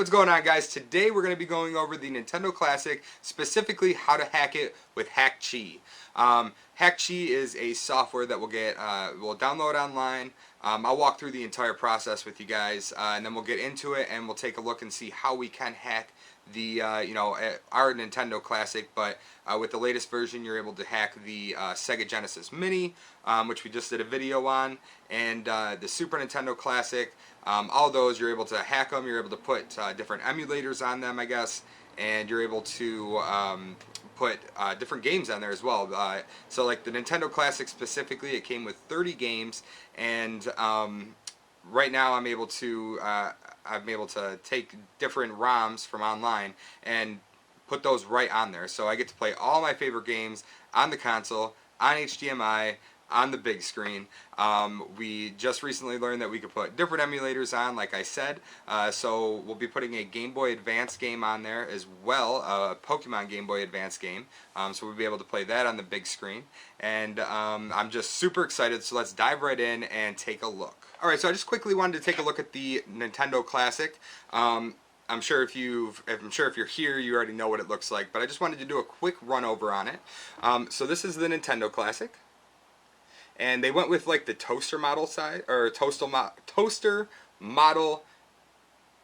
what's going on, guys? Today we're going to be going over the Nintendo Classic, specifically how to hack it with Hackchi. Hackchi is a software that we'll download online. I'll walk through the entire process with you guys, and then we'll get into it and we'll take a look and see how we can hack the our Nintendo Classic. But with the latest version, you're able to hack the Sega Genesis Mini, which we just did a video on, and the Super Nintendo Classic. All those, you're able to hack them. You're able to put different emulators on them, I guess, and you're able to put different games on there as well. So like the Nintendo Classic specifically, it came with 30 games, and right now I'm able to take different ROMs from online and put those right on there. So I get to play all my favorite games on the console, on HDMI, on the big screen. We just recently learned that we could put different emulators on, like I said. So we'll be putting a Game Boy Advance game on there as well, a Pokemon Game Boy Advance game. So we'll be able to play that on the big screen. And I'm just super excited, so let's dive right in and take a look. Alright, so I just quickly wanted to take a look at the Nintendo Classic. I'm sure if you're here, you already know what it looks like, but I just wanted to do a quick run over on it. So this is the Nintendo Classic. And they went with like the toaster model size, or toaster model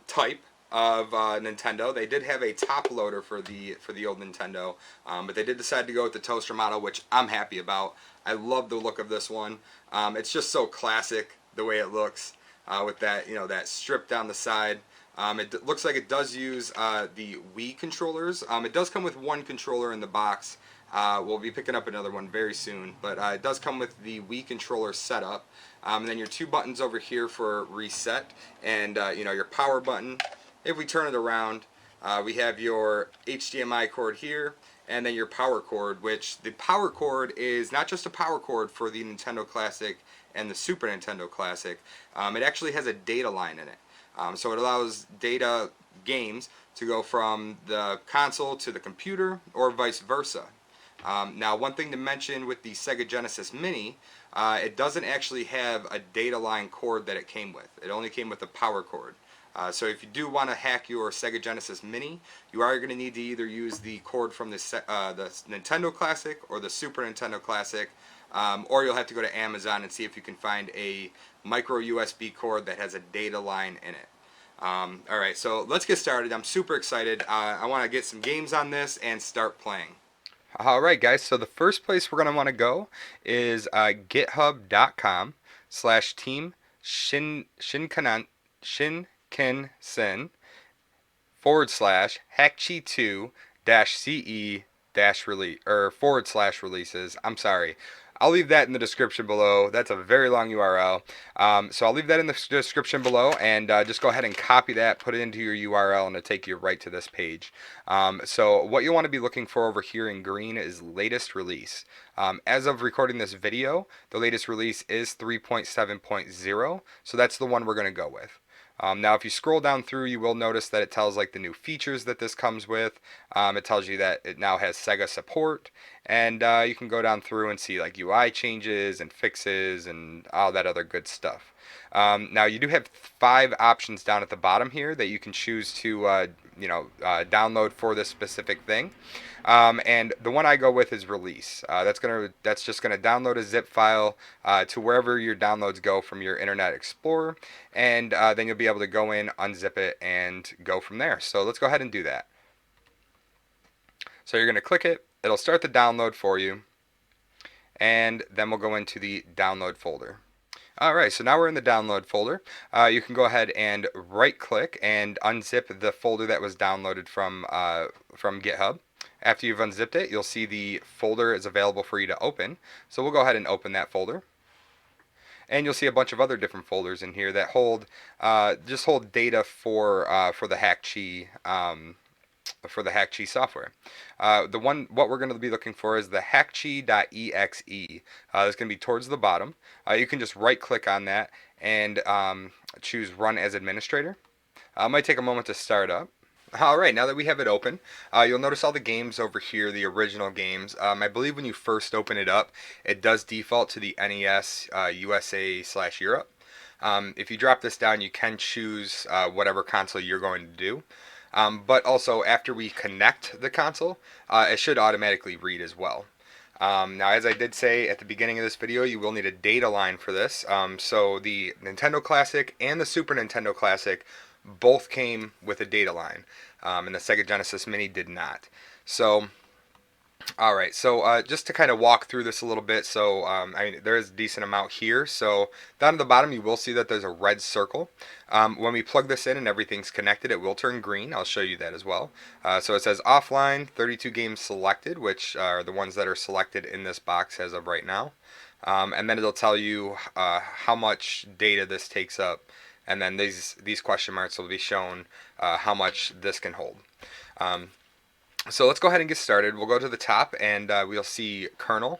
type of Nintendo. They did have a top loader for the old Nintendo, but they did decide to go with the toaster model, which I'm happy about. I love the look of this one. It's just so classic the way it looks, with that that strip down the side. It looks like it does use the Wii controllers. It does come with one controller in the box. We'll be picking up another one very soon, but it does come with the Wii controller setup. And then your two buttons over here for reset, and your power button. If we turn it around, we have your HDMI cord here, and then your power cord, which the power cord is not just a power cord for the Nintendo Classic and the Super Nintendo Classic. It actually has a data line in it. So it allows data games to go from the console to the computer, or vice versa. Now, one thing to mention with the Sega Genesis Mini, it doesn't actually have a data line cord that it came with. It only came with a power cord. So if you do want to hack your Sega Genesis Mini, you are going to need to either use the cord from the Nintendo Classic or the Super Nintendo Classic, or you'll have to go to Amazon and see if you can find a micro USB cord that has a data line in it. Alright, so let's get started. I'm super excited. I want to get some games on this and start playing. Alright guys, so the first place we're going to want to go is github.com/team shinkansen /hackchi2-ce-release or /releases. I'm sorry. I'll leave that in the description below. That's a very long URL. So I'll leave that in the description below, and just go ahead and copy that, put it into your URL, and it'll take you right to this page. So what you'll want to be looking for over here in green is latest release. As of recording this video, the latest release is 3.7.0, so that's the one we're going to go with. Now if you scroll down through, you will notice that it tells like the new features that this comes with. It tells you that it now has Sega support, and you can go down through and see like UI changes and fixes and all that other good stuff. Now you do have 5 options down at the bottom here that you can choose to download for this specific thing. And the one I go with is release. That's just gonna download a zip file to wherever your downloads go from your Internet Explorer, and then you'll be able to go in, unzip it, and go from there. So let's go ahead and do that. So you're gonna click it. It'll start the download for you, and then we'll go into the download folder. Alright, so now we're in the download folder. You can go ahead and right click and unzip the folder that was downloaded from GitHub. After you've unzipped it, you'll see the folder is available for you to open. So we'll go ahead and open that folder. And you'll see a bunch of other different folders in here that hold data for the Hackchi software. What we're going to be looking for is the hackchi.exe. That's going to be towards the bottom. You can just right click on that and choose Run as Administrator. It might take a moment to start up. Alright, now that we have it open, you'll notice all the games over here, the original games. I believe when you first open it up, it does default to the NES USA/Europe. If you drop this down, you can choose whatever console you're going to do. But also, after we connect the console, it should automatically read as well. Now, as I did say at the beginning of this video, you will need a data line for this. So the Nintendo Classic and the Super Nintendo Classic both came with a data line, and the Sega Genesis Mini did not. So, alright, so just to kind of walk through this a little bit, so I mean, there is a decent amount here. So down at the bottom, you will see that there's a red circle. When we plug this in and everything's connected, it will turn green. I'll show you that as well. So it says offline, 32 games selected, which are the ones that are selected in this box as of right now. And then it'll tell you how much data this takes up. And then these question marks will be shown how much this can hold. So let's go ahead and get started. We'll go to the top and we'll see kernel,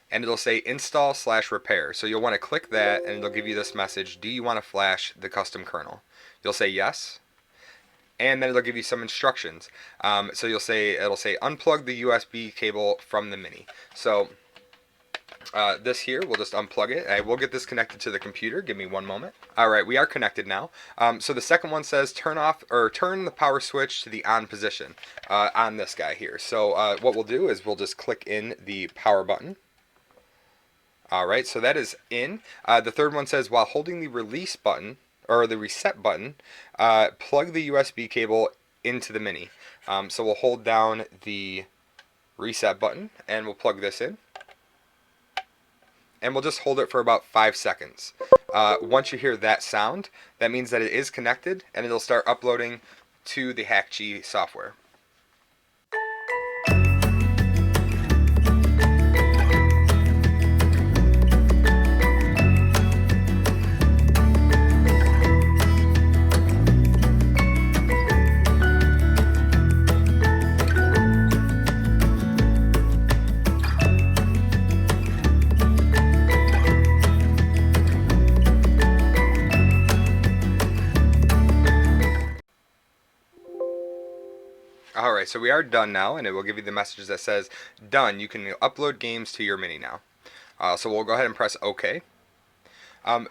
and it'll say install/repair. So you'll want to click that and it'll give you this message: do you want to flash the custom kernel? You'll say yes, and then it'll give you some instructions. So it'll say unplug the USB cable from the Mini. So this here, we'll just unplug it. I will get this connected to the computer. Give me one moment. Alright, we are connected now. So the second one says turn the power switch to the on position on this guy here. So what we'll do is we'll just click in the power button. Alright, so that is in. The third one says while holding the release button, or the reset button, plug the USB cable into the Mini. So we'll hold down the reset button and we'll plug this in. And we'll just hold it for about 5 seconds. Once you hear that sound, that means that it is connected, and it'll start uploading to the Hackchi software. Alright, so we are done now, and it will give you the message that says, done, you can upload games to your Mini now. So we'll go ahead and press OK.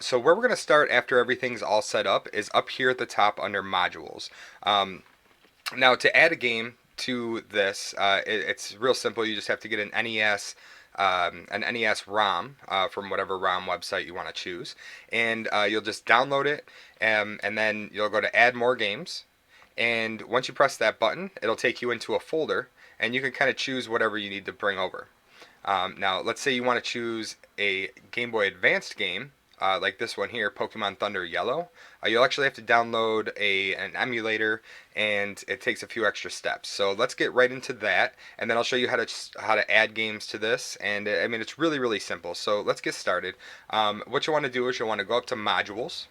So where we're going to start after everything's all set up is up here at the top under modules. Now to add a game to this, it's real simple. You just have to get an NES ROM from whatever ROM website you want to choose, and you'll just download it, and then you'll go to add more games. And once you press that button, it'll take you into a folder, and you can kind of choose whatever you need to bring over. Now, let's say you want to choose a Game Boy Advanced game, like this one here, Pokemon Thunder Yellow. You'll actually have to download an emulator, and it takes a few extra steps. So let's get right into that, and then I'll show you how to add games to this. And I mean, it's really, really simple. So let's get started. What you want to do is you'll want to go up to Modules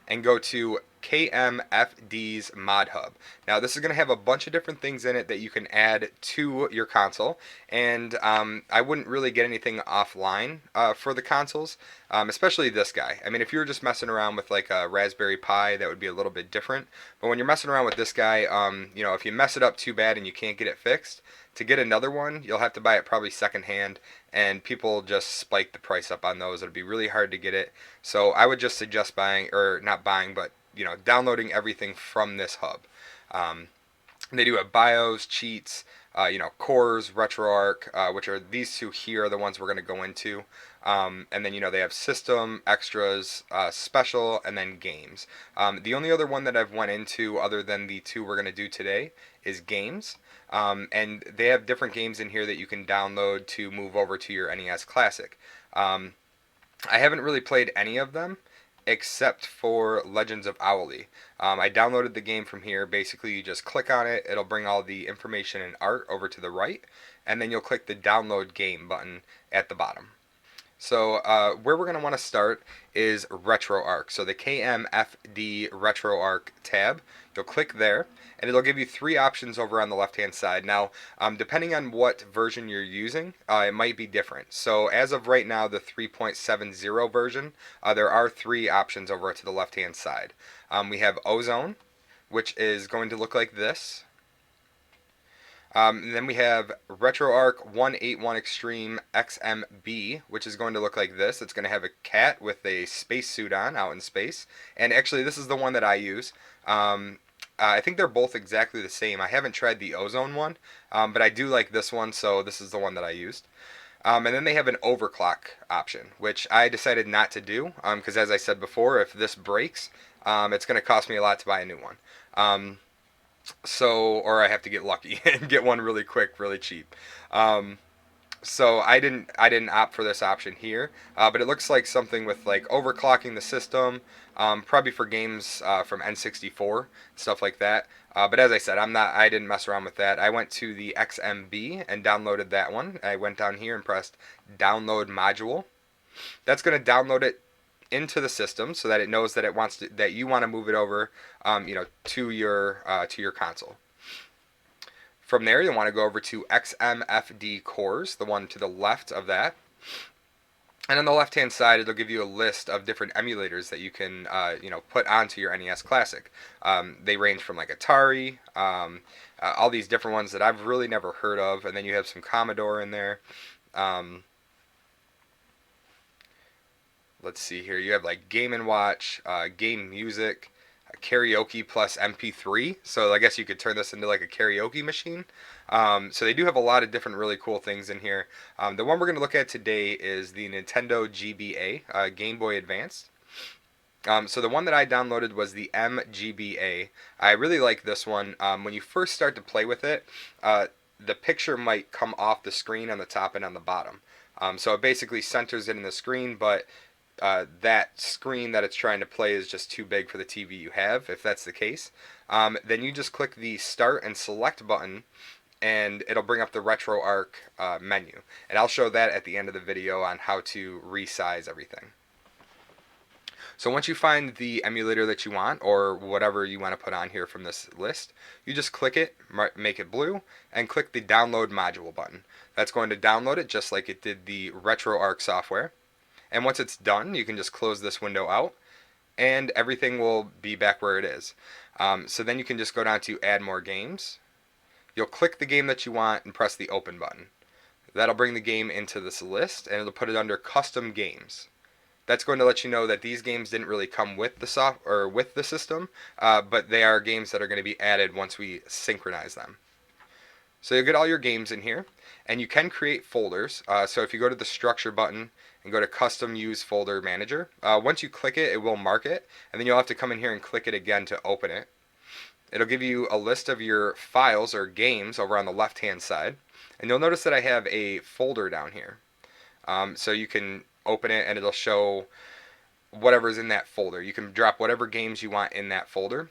and go to KMFD's Mod Hub. Now this is going to have a bunch of different things in it that you can add to your console, and I wouldn't really get anything offline for the consoles, especially this guy. I mean, if you were just messing around with like a Raspberry Pi, that would be a little bit different, but when you're messing around with this guy, you know, if you mess it up too bad and you can't get it fixed, to get another one, you'll have to buy it probably secondhand, and people just spike the price up on those. It'll be really hard to get it. So I would just suggest buying, or not buying, but you know, downloading everything from this hub. They do have BIOS, cheats, you know, cores, RetroArch, which are these two here are the ones we're going to go into. And then, you know, they have system, extras, special, and then games. The only other one that I've went into other than the two we're going to do today is games. And they have different games in here that you can download to move over to your NES Classic. I haven't really played any of them except for Legends of Owly. I downloaded the game from here. Basically, you just click on it. It'll bring all the information and art over to the right, and then you'll click the download game button at the bottom. So where we're going to want to start is RetroArch. So the KMFD RetroArch tab, you'll click there, and it'll give you three options over on the left hand side. Now, depending on what version you're using, it might be different. So as of right now, the 3.70 version, there are three options over to the left hand side. We have Ozone, which is going to look like this. And then we have RetroArch 181 Extreme XMB, which is going to look like this. It's going to have a cat with a spacesuit on out in space. And actually, this is the one that I use. I think they're both exactly the same. I haven't tried the ozone one, but I do like this one, so this is the one that I used. And then they have an overclock option, which I decided not to do because, as I said before, if this breaks, it's going to cost me a lot to buy a new one. Or I have to get lucky and get one really quick, really cheap. Um, so I didn't opt for this option here, but it looks like something with like overclocking the system, probably for games from N64 stuff like that. But as I said, I didn't mess around with that. I went to the XMB and downloaded that one. I went down here and pressed download module. That's going to download it into the system so that it knows that that you want to move it over, to your console. From there, you'll want to go over to XMFD cores, the one to the left of that. And on the left-hand side, it'll give you a list of different emulators that you can, put onto your NES Classic. They range from like Atari, all these different ones that I've really never heard of, and then you have some Commodore in there. Let's see here. You have like Game and Watch, Game Music, karaoke plus MP3. So I guess you could turn this into like a karaoke machine. So they do have a lot of different really cool things in here. The one we're going to look at today is the Nintendo GBA, Game Boy Advanced. So the one that I downloaded was the MGBA. I really like this one. When you first start to play with it, the picture might come off the screen on the top and on the bottom. So it basically centers it in the screen, but that screen that it's trying to play is just too big for the TV you have. If that's the case, then you just click the Start and Select button, and it'll bring up the RetroArch menu. And I'll show that at the end of the video on how to resize everything. So once you find the emulator that you want, or whatever you want to put on here from this list, you just click it, make it blue, and click the Download Module button. That's going to download it just like it did the RetroArch software. And once it's done, you can just close this window out, and everything will be back where it is. So then you can just go down to Add More Games. You'll click the game that you want and press the Open button. That'll bring the game into this list, and it'll put it under Custom Games. That's going to let you know that these games didn't really come with the system, but they are games that are going to be added once we synchronize them. So you'll get all your games in here, and you can create folders. So if you go to the Structure button and go to Custom Use Folder Manager, once you click it, it will mark it, and then you'll have to come in here and click it again to open it. It'll give you a list of your files or games over on the left-hand side, and you'll notice that I have a folder down here. So you can open it, and it'll show whatever's in that folder. You can drop whatever games you want in that folder.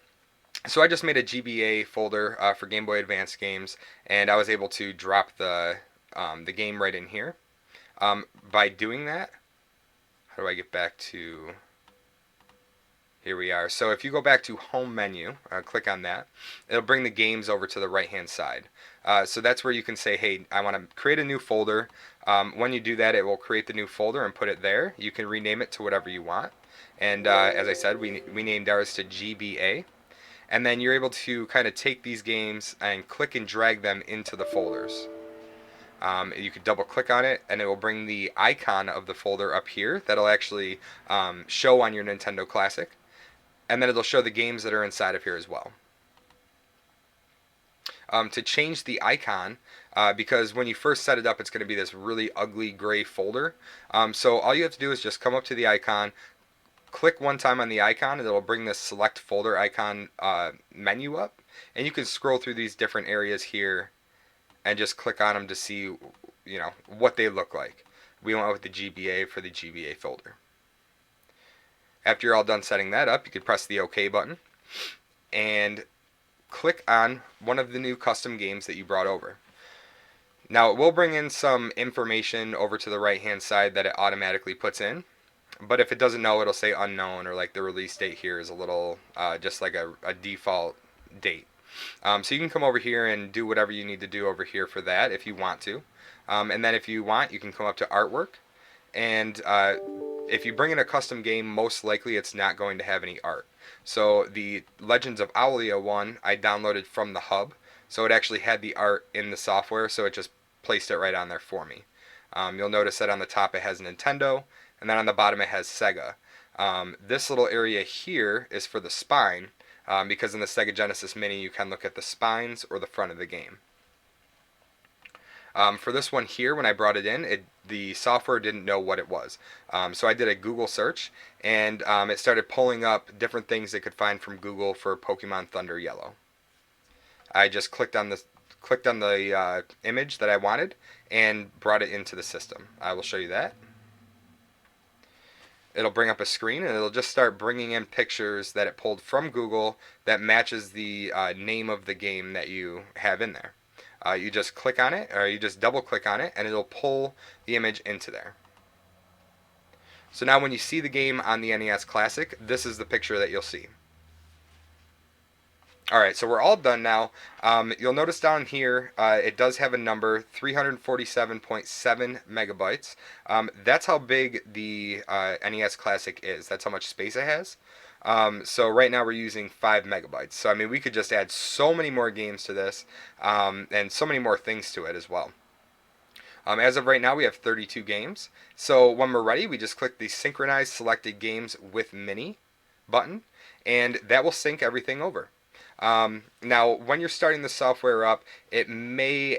So I just made a GBA folder for Game Boy Advance games, and I was able to drop the game right in here. By doing that, how do I get back to... Here we are. So if you go back to Home Menu, click on that, it'll bring the games over to the right-hand side. So that's where you can say, hey, I want to create a new folder. When you do that, it will create the new folder and put it there. You can rename it to whatever you want. And as I said, we named ours to GBA. And then you're able to kind of take these games and click and drag them into the folders. You could double click on it, and it will bring the icon of the folder up here that'll actually show on your Nintendo Classic. And then it'll show the games that are inside of here as well. To change the icon, because when you first set it up, it's going to be this really ugly gray folder. So all you have to do is just come up to the icon, click one time on the icon, and it'll bring this select folder icon menu up, and you can scroll through these different areas here and just click on them to see, what they look like. We went with the GBA for the GBA folder. After you're all done setting that up, you can press the OK button and click on one of the new custom games that you brought over. Now it will bring in some information over to the right hand side that it automatically puts in, but if it doesn't know, it'll say unknown, or like the release date here is a little just like a default date. So you can come over here and do whatever you need to do over here for that if you want to. And then if you want, you can come up to artwork, and if you bring in a custom game, most likely it's not going to have any art. So the Legends of Owlia one I downloaded from the hub. So it actually had the art in the software, so it just placed it right on there for me. You'll notice that on the top it has Nintendo, and then on the bottom it has Sega. This little area here is for the spine, because in the Sega Genesis Mini you can look at the spines or the front of the game. For this one here, when I brought it in, the software didn't know what it was. So I did a Google search, and it started pulling up different things it could find from Google for Pokemon Thunder Yellow. I just clicked on the image that I wanted and brought it into the system. I will show you that. It'll bring up a screen, and it'll just start bringing in pictures that it pulled from Google that matches the name of the game that you have in there. You just click on it, or you just double click on it, and it'll pull the image into there. So now when you see the game on the NES Classic, this is the picture that you'll see. Alright, so we're all done now. You'll notice down here, it does have a number, 347.7 megabytes. That's how big the NES Classic is. That's how much space it has. So right now we're using 5 megabytes. So I mean, we could just add so many more games to this, and so many more things to it as well. As of right now, we have 32 games. So when we're ready, we just click the Synchronize Selected Games with Mini button, and that will sync everything over. Now, when you're starting the software up, it may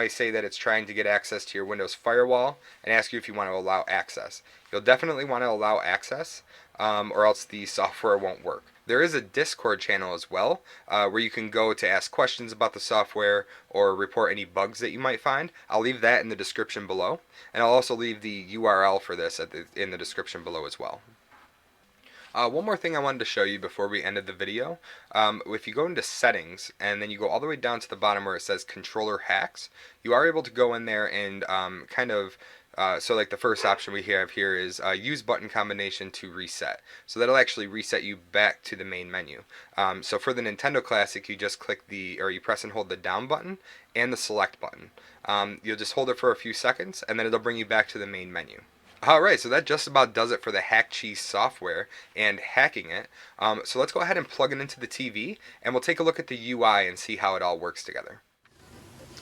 say that it's trying to get access to your Windows firewall and ask you if you want to allow access. You'll definitely want to allow access, or else the software won't work. There is a Discord channel as well, where you can go to ask questions about the software or report any bugs that you might find. I'll leave that in the description below, and I'll also leave the URL for this in the description below as well. One more thing I wanted to show you before we ended the video. If you go into settings and then you go all the way down to the bottom where it says controller hacks, you are able to go in there and so like the first option we have here is use button combination to reset. So that'll actually reset you back to the main menu. So for the Nintendo Classic, you just you press and hold the down button and the select button. You'll just hold it for a few seconds, and then it'll bring you back to the main menu. Alright, so that just about does it for the Hackchi software and hacking it. So let's go ahead and plug it into the TV, and we'll take a look at the UI and see how it all works together.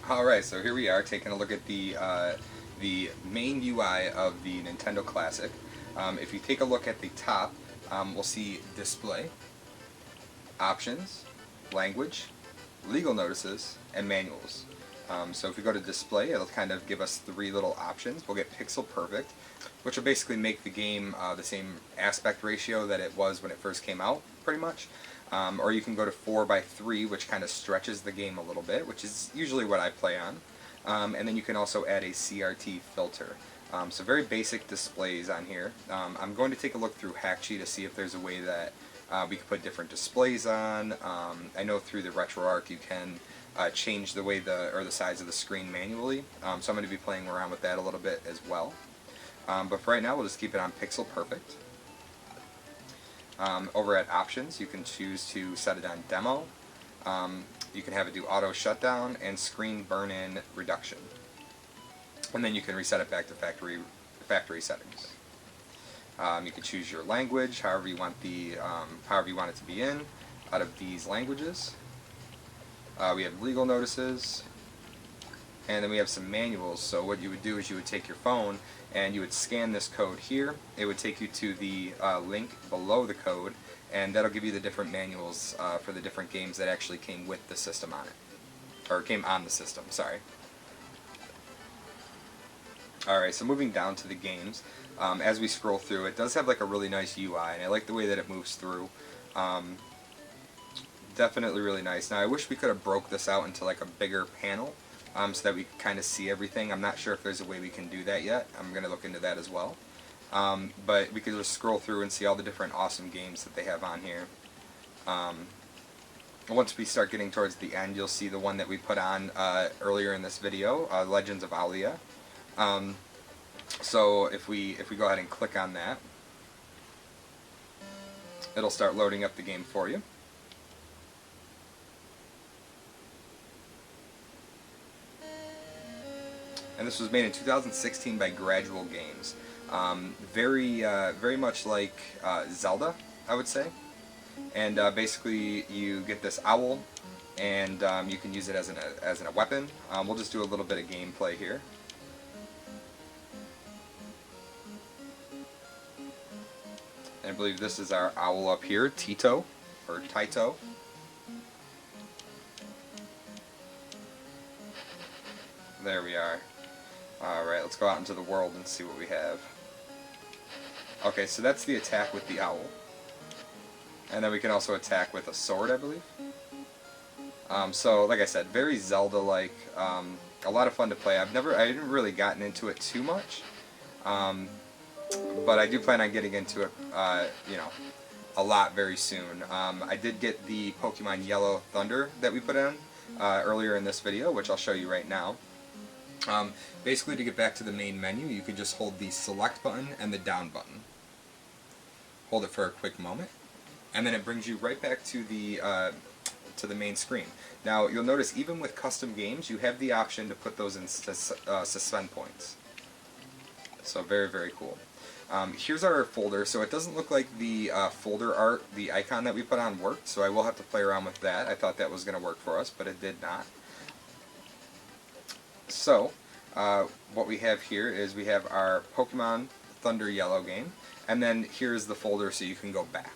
Alright, so here we are taking a look at the main UI of the Nintendo Classic. If you take a look at the top, we'll see Display, Options, Language, Legal Notices, and Manuals. So if we go to Display, it'll kind of give us 3 little options. We'll get Pixel Perfect, which will basically make the game the same aspect ratio that it was when it first came out, pretty much. Or you can go to 4:3, which kind of stretches the game a little bit, which is usually what I play on. And then you can also add a CRT filter. So very basic displays on here. I'm going to take a look through Hackchi to see if there's a way that we could put different displays on. I know through the RetroArch you can change the way the size of the screen manually. So I'm going to be playing around with that a little bit as well. But for right now, we'll just keep it on Pixel Perfect. Over at Options, you can choose to set it on Demo. You can have it do Auto Shutdown and Screen Burn-In Reduction. And then you can reset it back to factory settings. You can choose your language, however you want it to be in, out of these languages. We have legal notices, and then we have some manuals. So what you would do is you would take your phone and you would scan this code here. It would take you to the link below the code, and that'll give you the different manuals for the different games that actually came with the system on it, or came on the system, sorry. Alright, so moving down to the games, as we scroll through, it does have like a really nice UI, and I like the way that it moves through. Definitely really nice. Now I wish we could have broke this out into like a bigger panel, so that we could kind of see everything. I'm not sure if there's a way we can do that yet. I'm going to look into that as well. But we could just scroll through and see all the different awesome games that they have on here. Once we start getting towards the end, you'll see the one that we put on earlier in this video, Legends of Alia. So if we go ahead and click on that, it'll start loading up the game for you. And this was made in 2016 by Gradual Games. Very much like Zelda, I would say. And basically you get this owl, and you can use it as a weapon. We'll just do a little bit of gameplay here. And I believe this is our owl up here, Tito, or Taito. There we are. Alright, let's go out into the world and see what we have. Okay, so that's the attack with the owl. And then we can also attack with a sword, I believe. So, like I said, very Zelda-like. A lot of fun to play. I didn't really gotten into it too much. But I do plan on getting into it, you know, a lot very soon. I did get the Pokemon Yellow Thunder that we put in earlier in this video, which I'll show you right now. Basically, to get back to the main menu, you can just hold the select button and the down button. Hold it for a quick moment, and then it brings you right back to the main screen. Now, you'll notice even with custom games, you have the option to put those in suspend points. So very, very cool. Here's our folder. So it doesn't look like the folder art, the icon that we put on worked, so I will have to play around with that. I thought that was going to work for us, but it did not. So, what we have here is we have our Pokemon Thunder Yellow game, and then here's the folder so you can go back.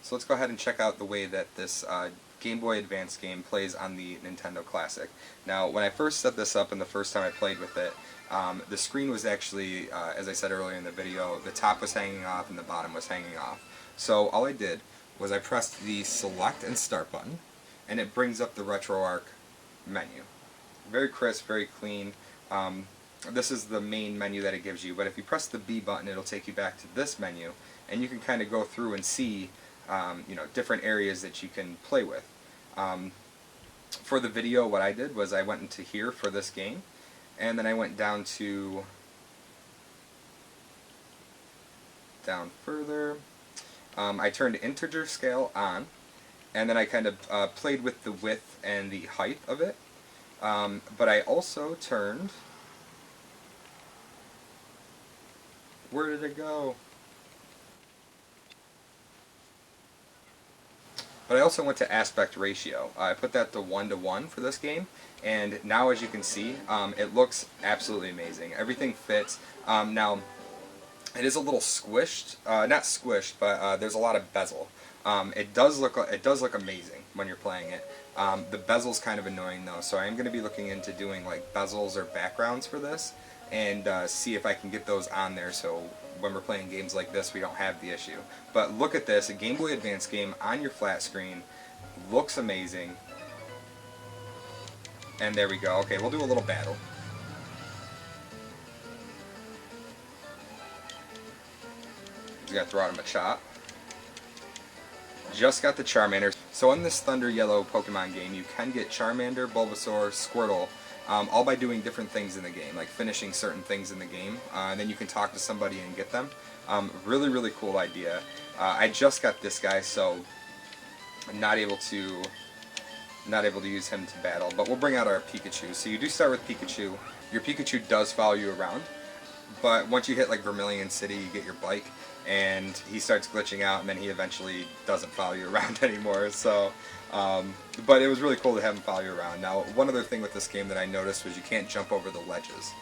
So let's go ahead and check out the way that this Game Boy Advance game plays on the Nintendo Classic. Now, when I first set this up and the first time I played with it, the screen was actually, as I said earlier in the video, the top was hanging off and the bottom was hanging off. So all I did was I pressed the select and start button, and it brings up the RetroArch menu. Very crisp, very clean. This is the main menu that it gives you, but if you press the B button, it'll take you back to this menu, and you can kind of go through and see you know, different areas that you can play with. For the video, what I did was I went into here for this game, and then I went down further. I turned integer scale on, and then I kind of played with the width and the height of it. But I also turned... Where did it go? But I also went to aspect ratio. I put that to 1:1 for this game, and now as you can see, it looks absolutely amazing. Everything fits. Now, it is a little squished, not squished, but there's a lot of bezel. It does look amazing when you're playing it. The bezel's kind of annoying though, so I am going to be looking into doing like bezels or backgrounds for this, and see if I can get those on there so when we're playing games like this we don't have the issue. But look at this, a Game Boy Advance game on your flat screen, looks amazing. And there we go. Okay, we'll do a little battle. Just gotta throw out a Machop. Just got the Charmander. So in this Thunder Yellow Pokemon game, you can get Charmander, Bulbasaur, Squirtle, all by doing different things in the game, like finishing certain things in the game, and then you can talk to somebody and get them. Really, really cool idea. I just got this guy, so I'm not able to use him to battle, but we'll bring out our Pikachu. So you do start with Pikachu. Your Pikachu does follow you around, but once you hit like Vermilion City, you get your bike, and he starts glitching out, and then he eventually doesn't follow you around anymore. So, but it was really cool to have him follow you around. Now, one other thing with this game that I noticed was you can't jump over the ledges.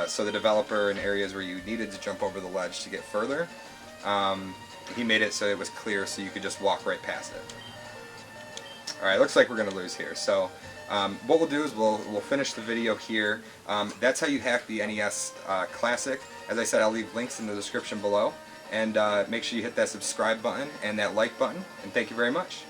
So the developer, in areas where you needed to jump over the ledge to get further, he made it so it was clear so you could just walk right past it. Alright, looks like we're going to lose here. So what we'll do is we'll finish the video here. That's how you hack the NES Classic. As I said, I'll leave links in the description below. And make sure you hit that subscribe button and that like button. And thank you very much.